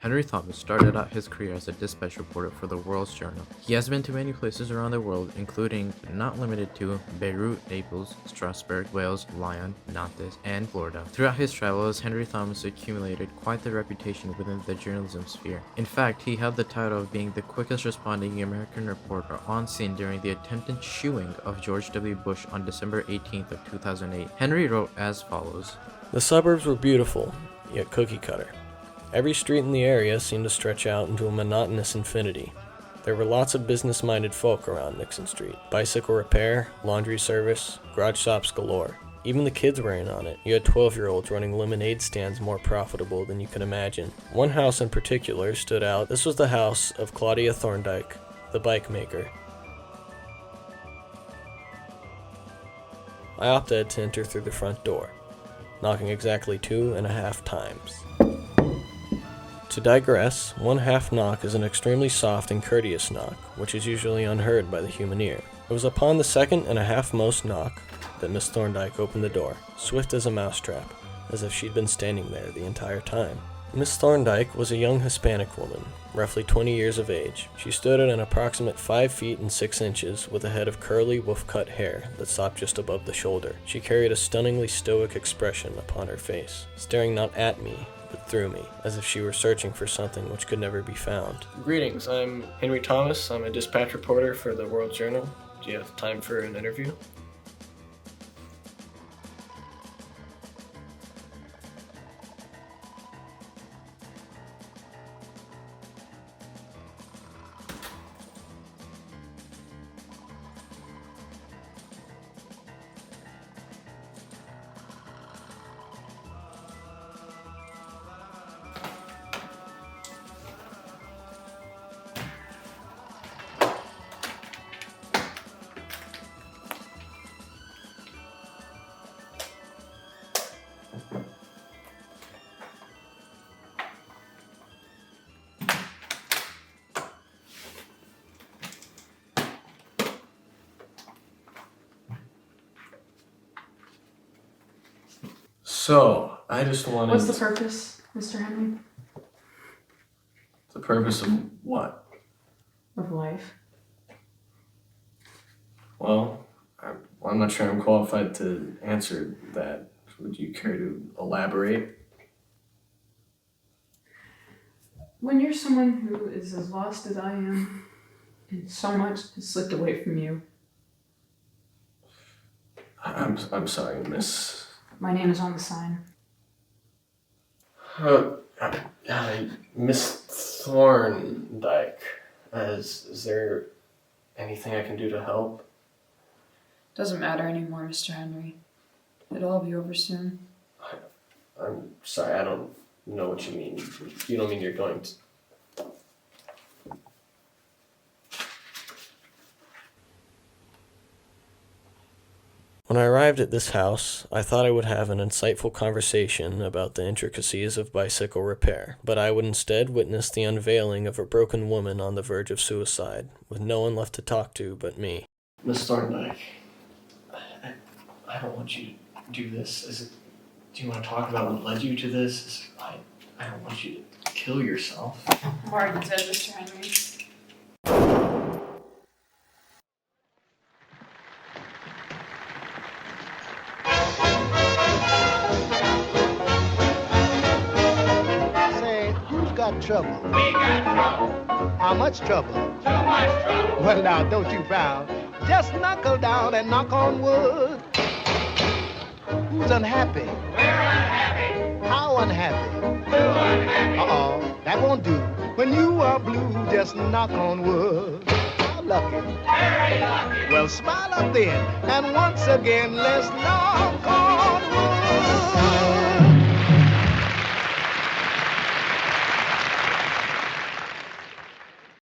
Henry Thomas started out his career as a dispatch reporter for the World's Journal. He has been to many places around the world, including, but not limited to, Beirut, Naples, Strasbourg, Wales, Lyon, Nantes, and Florida. Throughout his travels, Henry Thomas accumulated quite the reputation within the journalism sphere. In fact, he held the title of being the quickest responding American reporter on scene during the attempted shooing of George W. Bush on December 18th of 2008. Henry wrote as follows: "The suburbs were beautiful, yet cookie-cutter. Every street in the area seemed to stretch out into a monotonous infinity. There were lots of business-minded folk around Nixon Street. Bicycle repair, laundry service, garage shops galore. Even the kids were in on it. You had 12-year-olds running lemonade stands more profitable than you could imagine. One house in particular stood out. This was the house of Claudia Thorndike, the bike maker. I opted to enter through the front door, knocking exactly 2.5 times. To digress, one half knock is an extremely soft and courteous knock, which is usually unheard by the human ear. It was upon the 2.5 most knock that Miss Thorndike opened the door, swift as a mousetrap, as if she'd been standing there the entire time. Miss Thorndike was a young Hispanic woman, roughly 20 years of age. She stood at an approximate 5 feet and 6 inches with a head of curly, wolf-cut hair that stopped just above the shoulder. She carried a stunningly stoic expression upon her face, staring not at me, but through me, as if she were searching for something which could never be found. Greetings, I'm Henry Thomas. I'm a dispatch reporter for the World Journal. Do you have time for an interview? So, I just wanted... What's the purpose, Mr. Henry? The purpose of what? Of life? Well, I'm not sure I'm qualified to answer that. Would you care to elaborate? When you're someone who is as lost as I am, and so much has slipped away from you. I'm sorry, miss. My name is on the sign. Miss Thorndike, is there anything I can do to help? Doesn't matter anymore, Mr. Henry. It'll all be over soon. I'm sorry, I don't know what you mean. You don't mean you're going to... When I arrived at this house, I thought I would have an insightful conversation about the intricacies of bicycle repair, but I would instead witness the unveiling of a broken woman on the verge of suicide, with no one left to talk to but me. Miss Thorndike, I don't want you to do this. Do you want to talk about what led you to this? I don't want you to kill yourself. I'm already dead, Mr. Henry. Trouble. We got trouble. How much trouble? Too much trouble. Well, now, don't you frown. Just knuckle down and knock on wood. Who's unhappy? We're unhappy. How unhappy? Too unhappy. Uh-oh, that won't do. When you are blue, just knock on wood. How lucky. Very lucky. Well, smile up then, and once again, let's knock